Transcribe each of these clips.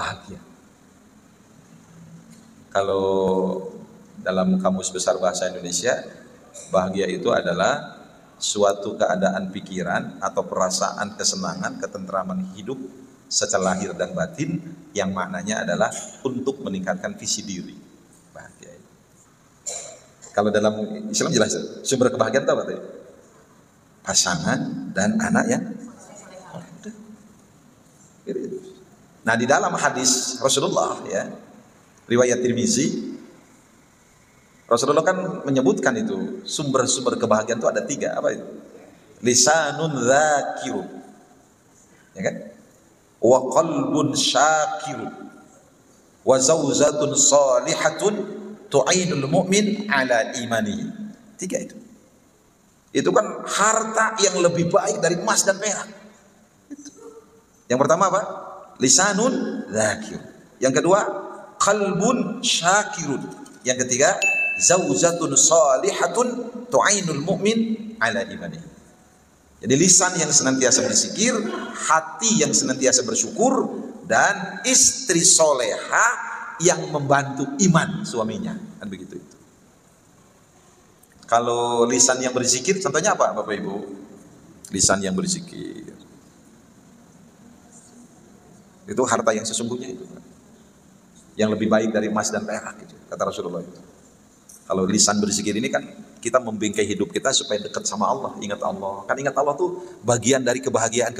bahagia. Kalau dalam Kamus Besar Bahasa Indonesia, bahagia itu adalah suatu keadaan pikiran atau perasaan kesenangan, ketentraman hidup secara lahir dan batin yang maknanya adalah untuk meningkatkan visi diri. Bahagia. Kalau dalam Islam jelas sumber kebahagiaan itu apa? Pasangan dan anak yang. Nah, di dalam hadis Rasulullah ya, riwayat Tirmizi, Rasulullah kan menyebutkan itu sumber-sumber kebahagiaan itu ada 3. Apa itu? Lisanun dzakirun, ya kan? Wa qalbun syakirun, wa zaujatun salihatun tu'inul mu'min ala imanihi. 3 itu. Itu kan harta yang lebih baik dari emas dan perak. Yang pertama apa? Lisanun dzakir. Yang kedua, qalbun syakirun. Yang ketiga, zaujatun salihatun tu'inul mu'min ala imanihi. Jadi lisan yang senantiasa berzikir, hati yang senantiasa bersyukur, dan istri soleha yang membantu iman suaminya. Kan begitu itu. Kalau lisan yang berzikir, contohnya apa Bapak Ibu? Lisan yang berzikir itu harta yang sesungguhnya itu, yang lebih baik dari emas dan perak itu, kata Rasulullah itu. Kalau lisan berzikir ini kan kita membingkai hidup kita supaya dekat sama Allah, ingat Allah. Kan ingat Allah tuh bagian dari kebahagiaan.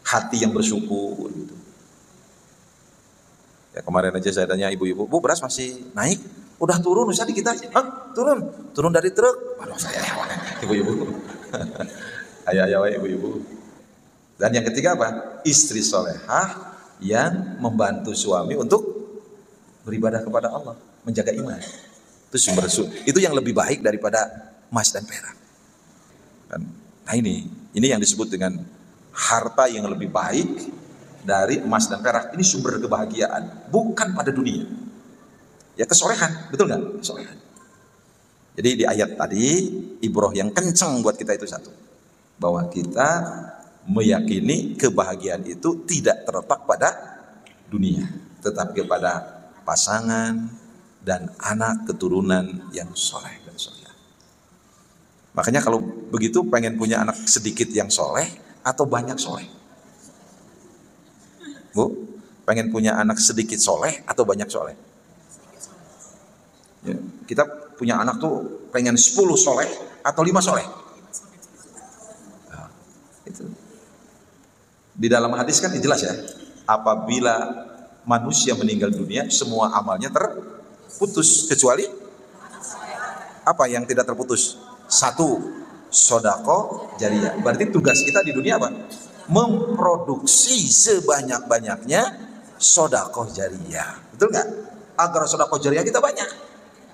Hati yang bersyukur gitu. Ya kemarin aja saya tanya ibu-ibu, Bu, beras masih naik? Udah turun, usah dikit aja. Hah? Turun dari truk. Waduh, saya ibu-ibu. Ayo ibu-ibu. Dan yang ketiga apa? Istri solehah yang membantu suami untuk beribadah kepada Allah, menjaga iman. Itu sumber itu yang lebih baik daripada emas dan perak. Nah ini yang disebut dengan harta yang lebih baik dari emas dan perak. Ini sumber kebahagiaan, bukan pada dunia. Ya kesolehan, betul nggak? Kesolehan. Jadi di ayat tadi ibroh yang kenceng buat kita itu satu, bahwa kita meyakini kebahagiaan itu tidak terletak pada dunia, tetapi kepada pasangan dan anak keturunan yang soleh dan soleh. Makanya kalau begitu pengen punya anak sedikit yang soleh atau banyak soleh? Bu, pengen punya anak sedikit soleh atau banyak soleh? Ya, kita punya anak tuh pengen 10 soleh atau 5 soleh? Nah, itu. Di dalam hadis kan jelas ya, apabila manusia meninggal dunia, semua amalnya terputus kecuali apa yang tidak terputus? 1, sodako jariyah. Berarti tugas kita di dunia apa? Memproduksi sebanyak-banyaknya sodako jariyah. Betul nggak? Agar sodako jariyah kita banyak.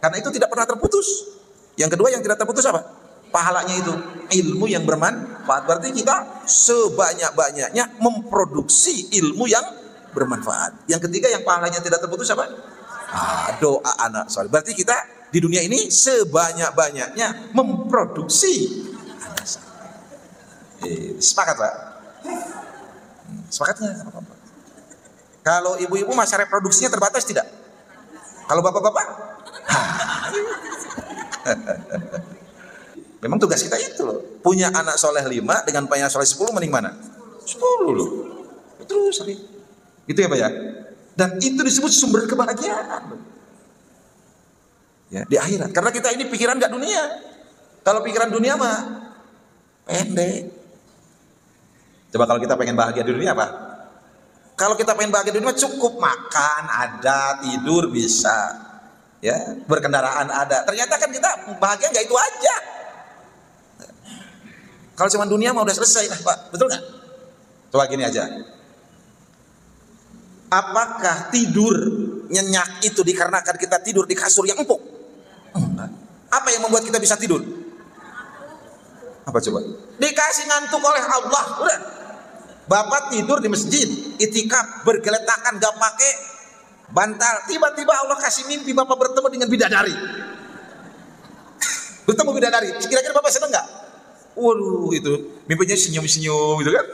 Karena itu tidak pernah terputus. Yang kedua yang tidak terputus apa? Pahalanya itu ilmu yang bermanfaat. Berarti kita sebanyak-banyaknya memproduksi ilmu yang bermanfaat. Yang ketiga yang pahalanya tidak terputus apa? Doa anak soleh. Berarti kita di dunia ini sebanyak-banyaknya memproduksi anak soleh. Sepakat Pak? Sepakat nggak? Kalau ibu-ibu masa reproduksinya terbatas tidak? Kalau bapak-bapak? Memang tugas kita itu loh. Punya anak soleh 5 dengan punya soleh 10 mending mana? 10 loh. Terus itu ya Pak ya. Dan itu disebut sumber kebahagiaan. Ya, di akhirat. Karena kita ini pikiran gak dunia. Kalau pikiran dunia mah pendek. Coba kalau kita pengen bahagia di dunia apa? Kalau kita pengen bahagia di dunia cukup makan, ada, tidur bisa. Ya, berkendaraan ada. Ternyata kan kita bahagia gak itu aja. Kalau cuma dunia mah udah selesai lah Pak, betul nggak? Coba gini aja. Apakah tidur nyenyak itu dikarenakan kita tidur di kasur yang empuk? Enggak. Apa yang membuat kita bisa tidur? Apa coba? Dikasih ngantuk oleh Allah. Udah. Bapak tidur di masjid, itikaf, bergeletakan, gak pakai bantal. Tiba-tiba Allah kasih mimpi Bapak bertemu dengan bidadari. Bertemu bidadari. Kira-kira Bapak senang nggak? Waduh, itu mimpinya senyum-senyum gitu kan.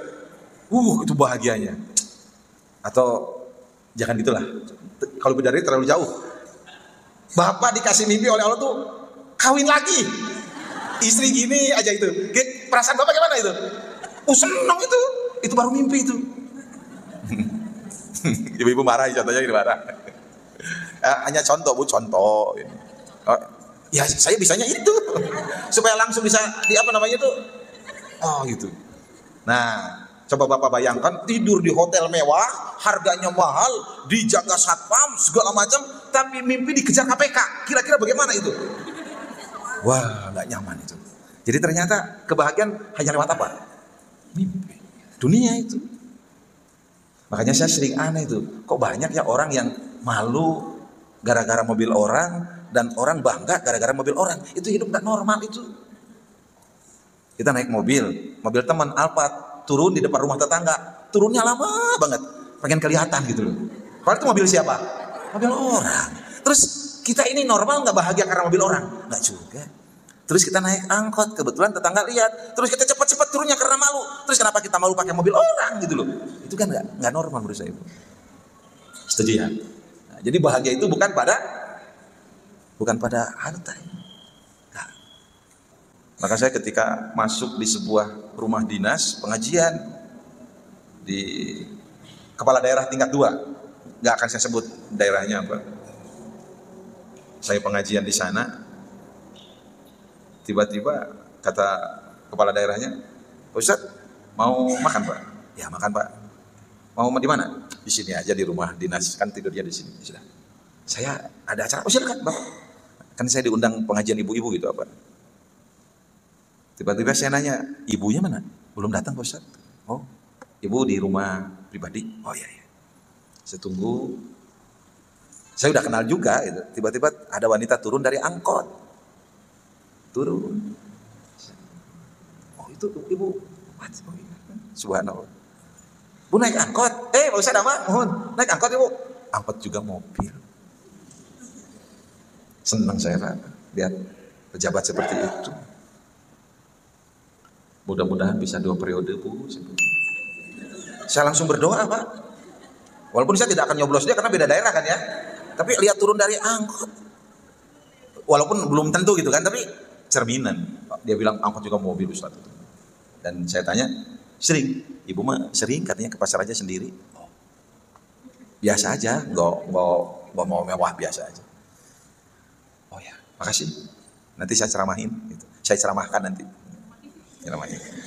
Itu bahagianya. Atau jangan gitulah. Kalau bidadari terlalu jauh. Bapak dikasih mimpi oleh Allah tuh kawin lagi. Istri gini aja itu. Perasaan Bapak gimana itu? Seneng itu. Itu baru mimpi itu. Ibu-ibu marah, contohnya gini marah. Hanya contoh Bu, contoh. Oh, ya saya bisanya itu. Supaya langsung bisa gitu. Nah, coba Bapak bayangkan tidur di hotel mewah, harganya mahal, dijaga satpam segala macam, tapi mimpi dikejar KPK. Kira-kira bagaimana itu? Wah, nggak nyaman itu. Jadi ternyata kebahagiaan hanya lewat apa? Mimpi. Dunia itu. Makanya saya sering aneh itu. Kok banyak ya orang yang malu gara-gara mobil orang dan orang bangga gara-gara mobil orang. Itu hidup nggak normal itu. Kita naik mobil teman Alphard, turun di depan rumah tetangga, turunnya lama banget, pengen kelihatan gitu loh. Padahal itu mobil siapa? Mobil orang. Terus kita ini normal nggak bahagia karena mobil orang? Nggak juga. Terus kita naik angkot, kebetulan tetangga lihat, terus kita cepat-cepat turunnya karena malu. Terus kenapa kita malu pakai mobil orang gitu loh? Itu kan nggak normal menurut saya itu. Setuju ya? Nah, jadi bahagia itu bukan pada harta. Maka saya ketika masuk di sebuah rumah dinas pengajian di kepala daerah tingkat 2, nggak akan saya sebut daerahnya apa. Saya pengajian di sana, tiba-tiba kata kepala daerahnya, Ustaz mau makan Pak? Ya makan Pak. Mau di mana? Di sini aja di rumah dinas, kan tidurnya di sini. Sudah. Saya ada acara. Oh silakan Bapak. Kan saya diundang pengajian ibu-ibu gitu apa. Tiba-tiba saya nanya, ibunya mana? Belum datang Pak Ustaz. Oh, ibu di rumah pribadi. Oh iya. Saya tunggu. Saya udah kenal juga. Gitu. Tiba-tiba ada wanita turun dari angkot. Turun. Oh itu ibu. Subhanallah. Bu naik angkot. Pak Ustaz apa? Mohon. Naik angkot ibu. Angkot juga mobil. Senang saya Pak. Lihat pejabat seperti itu. Mudah-mudahan bisa 2 periode Bu. Saya langsung berdoa Pak. Walaupun saya tidak akan nyoblos dia karena beda daerah kan ya. Tapi lihat turun dari angkot. Walaupun belum tentu gitu kan. Tapi cerminan. Dia bilang angkot juga mobil Ustaz. Dan saya tanya, sering? Ibu mah sering katanya ke pasar aja sendiri. Oh, biasa aja. Nggak mau mewah, biasa aja. Oh ya, makasih. Nanti saya ceramahin. Gitu. Saya ceramahkan nanti.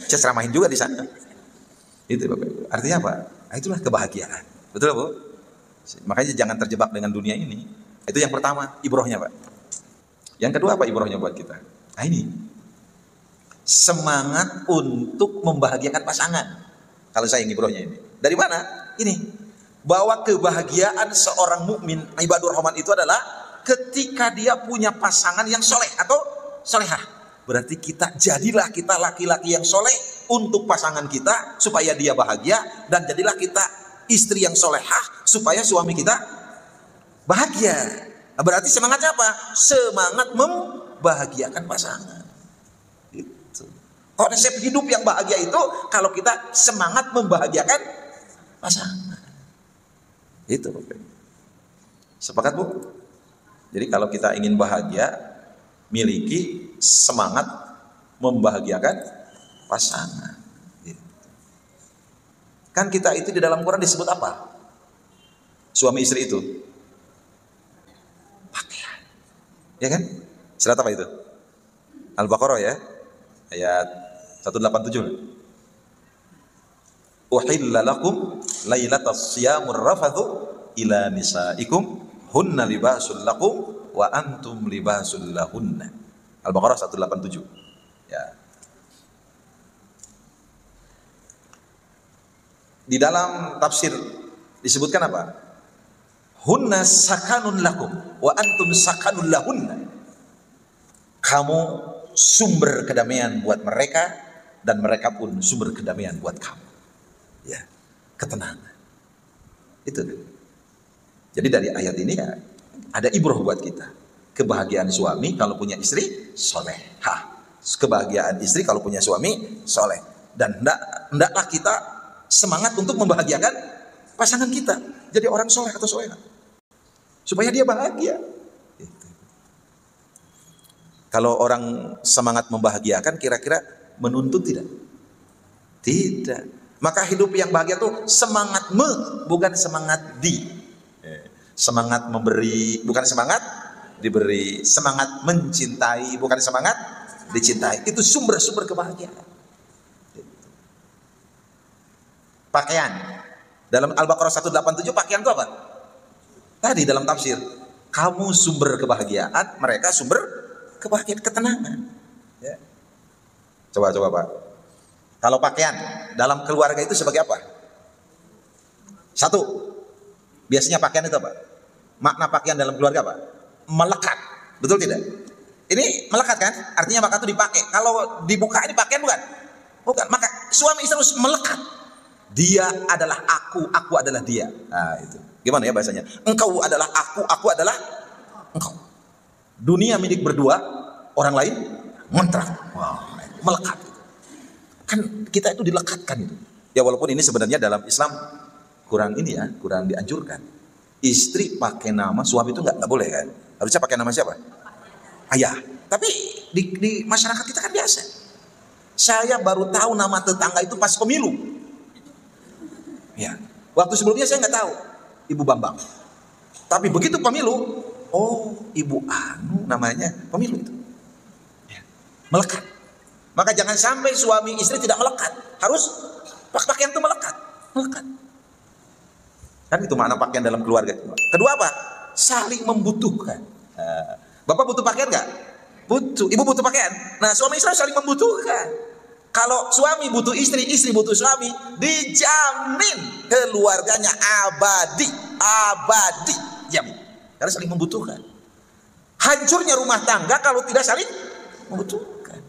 Saya ceramahin juga di sana. Itu Bapak Ibu. Artinya apa? Nah, itulah kebahagiaan. Betul Bu? Makanya jangan terjebak dengan dunia ini. Itu yang pertama, ibrohnya Pak. Yang kedua apa ibrohnya buat kita? Nah ini. Semangat untuk membahagiakan pasangan. Kalau saya yang ibrohnya ini. Dari mana? Ini. Bahwa kebahagiaan seorang mukmin ibadur rahman itu adalah ketika dia punya pasangan yang soleh atau solehah. Berarti jadilah kita laki-laki yang soleh untuk pasangan kita supaya dia bahagia, dan jadilah kita istri yang solehah supaya suami kita bahagia. Nah, berarti semangatnya apa? Semangat membahagiakan pasangan. Itu. Konsep hidup yang bahagia itu kalau kita semangat membahagiakan pasangan. Itu. Sepakat Bu? Jadi kalau kita ingin bahagia, miliki semangat membahagiakan pasangan. Kan kita itu di dalam Quran disebut apa? Suami istri itu pakaian. Ya kan? Surat apa itu? Al-Baqarah ya. Ayat 187. Uhilla lakum lailatas siyamur rafathu ila nisaikum hunna libasul lakum wa antum libasul lahunna. Al-Baqarah 187. Ya. Di dalam tafsir disebutkan apa? Hunna sakanun lakum wa antum sakanun lahunna. Kamu sumber kedamaian buat mereka dan mereka pun sumber kedamaian buat kamu. Ya, ketenangan. Itu. Jadi dari ayat ini ya ada ibroh buat kita. Kebahagiaan suami kalau punya istri soleh. Kebahagiaan istri kalau punya suami soleh. Dan hendaklah kita semangat untuk membahagiakan pasangan kita jadi orang soleh atau soleha, supaya dia bahagia. Gitu. Kalau orang semangat membahagiakan, kira-kira menuntut tidak? Tidak. Maka hidup yang bahagia tuh semangat bukan semangat di. Semangat memberi, bukan semangat diberi. Semangat mencintai, bukan semangat dicintai. Itu sumber-sumber kebahagiaan. Pakaian. Dalam Al-Baqarah 187 pakaian itu apa? Tadi dalam tafsir, kamu sumber kebahagiaan, mereka sumber kebahagiaan, ketenangan. Ya. Coba Pak. Kalau pakaian dalam keluarga itu sebagai apa? Satu, biasanya pakaian itu apa? Makna pakaian dalam keluarga apa? Melekat, betul tidak? Ini melekat kan? Artinya maka itu dipakai. Kalau dibuka ini pakaian bukan? Bukan. Maka suami istri harus melekat. Dia adalah aku adalah dia. Nah itu. Gimana ya bahasanya? Engkau adalah aku adalah engkau. Dunia milik berdua, orang lain ngontrak. Wow, melekat. Kan kita itu dilekatkan itu. Ya walaupun ini sebenarnya dalam Islam kurang dianjurkan. Istri pakai nama suami itu nggak boleh kan? Harusnya pakai nama siapa? Ayah. Tapi di masyarakat kita kan biasa. Saya baru tahu nama tetangga itu pas pemilu. Ya, waktu sebelumnya saya nggak tahu, Ibu Bambang. Tapi begitu pemilu, oh Ibu Anu namanya, pemilu itu. Ya, melekat. Maka jangan sampai suami istri tidak melekat. Harus pakaian itu melekat. Kan itu makna pakaian dalam keluarga. Kedua apa? Saling membutuhkan. Bapak butuh pakaian nggak? Butuh. Ibu butuh pakaian. Nah suami istri saling membutuhkan. Kalau suami butuh istri, istri butuh suami, dijamin keluarganya abadi, jamin. Karena saling membutuhkan. Hancurnya rumah tangga kalau tidak saling membutuhkan.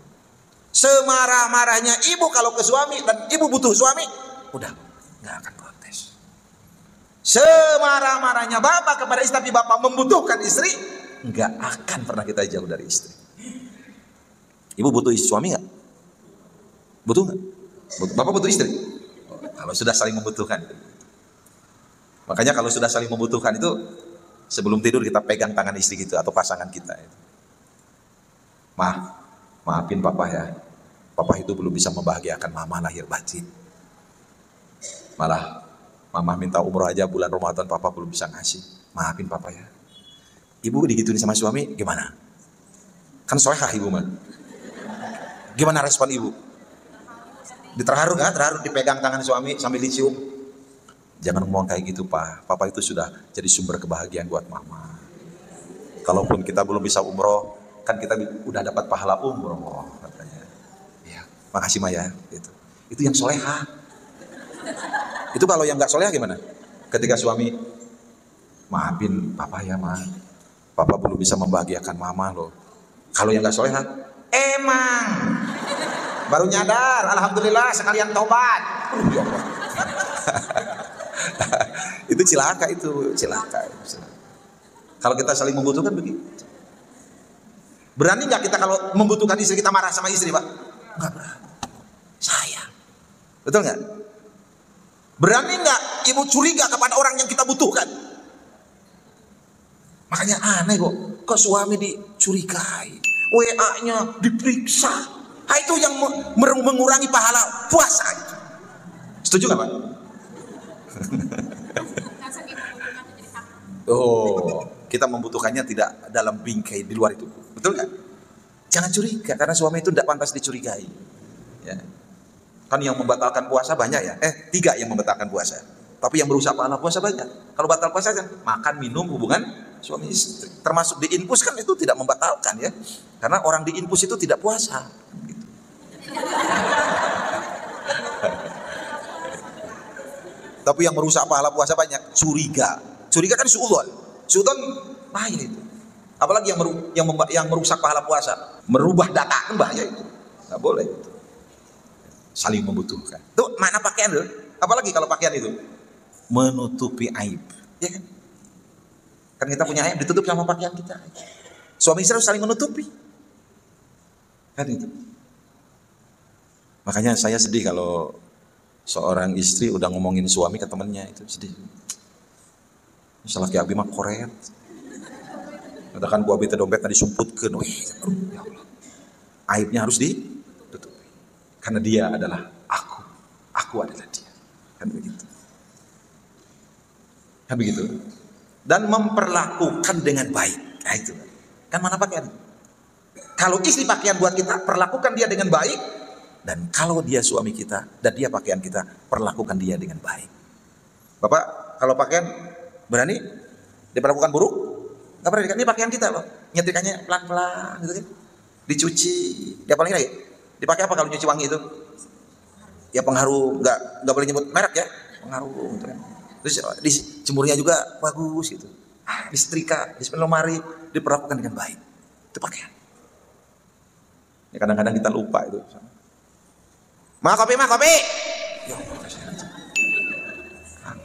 Semarah-marahnya ibu kalau ke suami dan ibu butuh suami, udah nggak akan protes. Semarah-marahnya bapak kepada istri tapi bapak membutuhkan istri, nggak akan pernah kita jauh dari istri. Ibu butuh suami nggak? Butuh nggak? Bapak butuh istri? Kalau sudah saling membutuhkan. Makanya kalau sudah saling membutuhkan itu sebelum tidur kita pegang tangan istri gitu atau pasangan kita. Maafin papa ya. Papa itu belum bisa membahagiakan mama lahir batin. Malah mama minta umroh aja bulan Ramadan papa belum bisa ngasih. Maafin papa ya. Ibu digituin sama suami gimana? Kan solehah ibu mah. Gimana respon ibu? Terharu nggak? Terharu dipegang tangan suami sambil dicium. Jangan ngomong kayak gitu pak. Papa itu sudah jadi sumber kebahagiaan buat mama. Kalaupun kita belum bisa umroh, kan kita udah dapat pahala umroh katanya. Ya, makasih Maya. Itu yang solehah. Itu kalau yang nggak solehah gimana? Ketika suami, maafin papa ya ma. Papa belum bisa membahagiakan mama loh. Kalau yang nggak solehah, emang. Baru nyadar, alhamdulillah sekalian tobat. Ya Allah. Itu cilaka itu, cilaka. Kalau kita saling membutuhkan begitu. Berani nggak kita kalau membutuhkan istri kita marah sama istri, Pak? Nggak berani. Sayang. Betul nggak? Berani nggak ibu curiga kepada orang yang kita butuhkan? Makanya aneh kok suami dicurigai, WA-nya diperiksa. Nah, itu yang mengurangi pahala puasa. Setuju nggak Pak? Oh, kita membutuhkannya tidak dalam bingkai di luar itu, betul nggak? Jangan curiga karena suami itu tidak pantas dicurigai. Ya. Kan yang membatalkan puasa banyak ya. 3 yang membatalkan puasa. Tapi yang merusak pahala puasa banyak. Kalau batal puasa kan makan, minum, hubungan suami istri. Termasuk diinfus kan itu tidak membatalkan ya. Karena orang diinfus itu tidak puasa. Tapi yang merusak pahala puasa banyak. Curiga kan suudzon bahaya itu. Apalagi yang merusak pahala puasa, merubah data kan bahaya itu. Nggak boleh itu. Saling membutuhkan. Tuh mana pakaian tuh? Apalagi kalau pakaian itu menutupi aib, ya kan? Kan kita punya aib ditutup sama pakaian kita. Suami istri harus saling menutupi. Kan itu. Makanya saya sedih kalau Seorang istri udah ngomongin suami ke temennya, itu sedih. Salah ki abi mah koret. Katakan ku abi teh dompet tadi sumputkeun. Ya Allah. Aibnya harus ditutupi. Karena dia adalah aku adalah dia. Kan begitu. Kan begitu. Dan memperlakukan dengan baik. Nah itu. Kan mana pakaian? Kalau istri pakaian buat kita, perlakukan dia dengan baik. Dan kalau dia suami kita dan dia pakaian kita, perlakukan dia dengan baik. Bapak, kalau pakaian berani diperlakukan buruk? Gak pernah. Ini pakaian kita loh. Nyetrikannya pelan-pelan gitu kan. Dicuci. Dia paling lagi. Dipakai apa kalau nyuci wangi itu? Ya pengharum, nggak boleh nyebut merek ya. Pengharum gitu kan. Terus dijemurnya juga bagus gitu. Disetrika, di lemari, diperlakukan dengan baik. Itu pakaian. Ya kadang-kadang kita lupa itu. Mah kopi. Ya,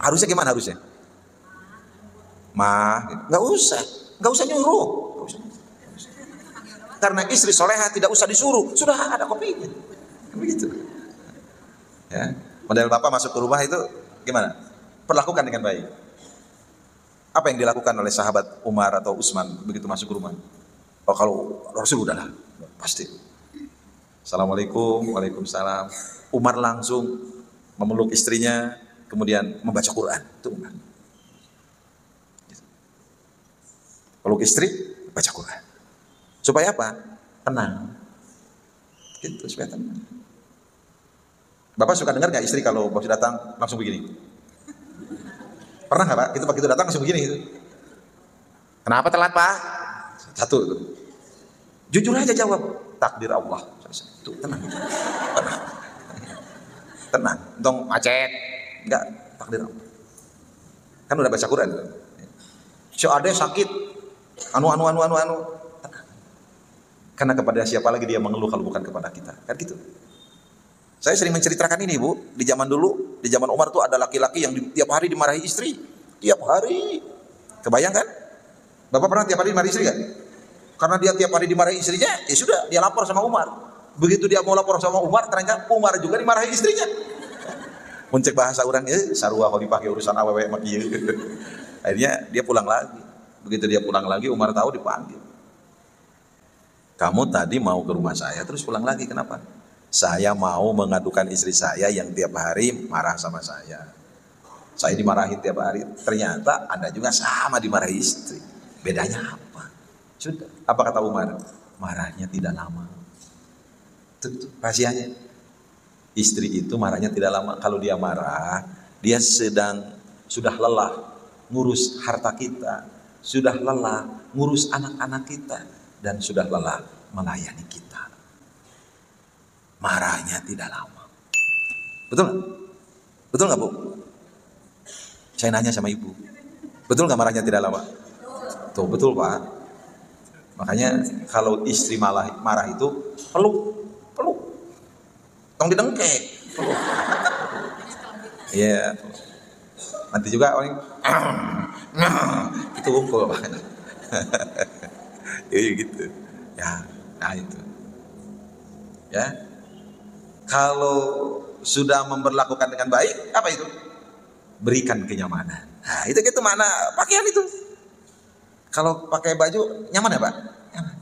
harusnya gimana harusnya? Nggak usah nyuruh. Karena istri soleha tidak usah disuruh, sudah ada kopinya. Begitu. Ya, model bapak masuk ke rumah itu gimana? Perlakukan dengan baik. Apa yang dilakukan oleh sahabat Umar atau Utsman begitu masuk ke rumah? Oh kalau Rasul udahlah, pasti. Assalamualaikum, waalaikumsalam. Umar langsung memeluk istrinya, kemudian membaca Quran. Itu Umar. Peluk istri, baca Quran. Supaya apa? Tenang. Gitu, supaya tenang. Bapak suka dengar nggak istri kalau bos datang langsung begini? Pernah nggak Pak? Itu begitu datang langsung begini gitu. Kenapa telat Pak? Satu. Jujur aja jawab. Takdir Allah. Tuh, tenang. Tenang. Untung macet. Enggak, takdir Allah. Kan udah baca Quran. Si ade sakit. Anu. Tenang. Karena kepada siapa lagi dia mengeluh kalau bukan kepada kita. Kan gitu. Saya sering menceritakan ini Bu. Di zaman dulu, di zaman Umar tuh ada laki-laki yang tiap hari dimarahi istri. Tiap hari. Kebayang kan? Bapak pernah tiap hari dimarahi istri kan? Karena dia tiap hari dimarahi istrinya, ya sudah, dia lapor sama Umar. Begitu dia mau lapor sama Umar, ternyata Umar juga dimarahi istrinya. Muncul bahasa orang, sarua kalau dipakai urusan awewe maki. Akhirnya dia pulang lagi. Begitu dia pulang lagi, Umar tahu dipanggil. Kamu tadi mau ke rumah saya, terus pulang lagi, kenapa? Saya mau mengadukan istri saya yang tiap hari marah sama saya. Saya dimarahin tiap hari, ternyata Anda juga sama dimarahi istri. Bedanya apa? Sudah. Apa kata Umar? Marahnya tidak lama. Itu rahasianya. Istri itu marahnya tidak lama. Kalau dia marah, dia sudah lelah ngurus harta kita, sudah lelah ngurus anak-anak kita, dan sudah lelah melayani kita. Marahnya tidak lama. Betul nggak? Betul nggak Bu? Saya nanya sama ibu. Betul nggak marahnya tidak lama? Tuh betul Pak. Makanya kalau istri marah itu peluk. Tong didengkek. Iya. Nanti juga orang itu unggul Pak. Iya gitu. Ya, nah itu. Ya. Kalau sudah memperlakukan dengan baik, apa itu? Berikan kenyamanan. Nah, itu mana pakaian itu. Kalau pakai baju nyaman ya Pak? Nyaman.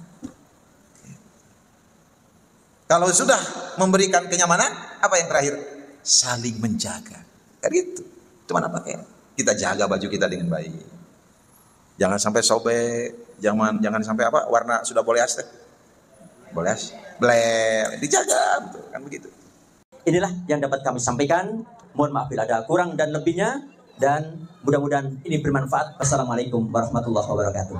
Kalau sudah memberikan kenyamanan, apa yang terakhir? Saling menjaga. Kan gitu. Itu mana pakaian? Kita jaga baju kita dengan baik. Jangan sampai sobek, jangan sampai apa? Warna sudah boleh astek. Boleh blek, dijaga gitu. Kan begitu. Inilah yang dapat kami sampaikan. Mohon maaf bila ada kurang dan lebihnya. Dan mudah-mudahan ini bermanfaat. Wassalamualaikum warahmatullahi wabarakatuh.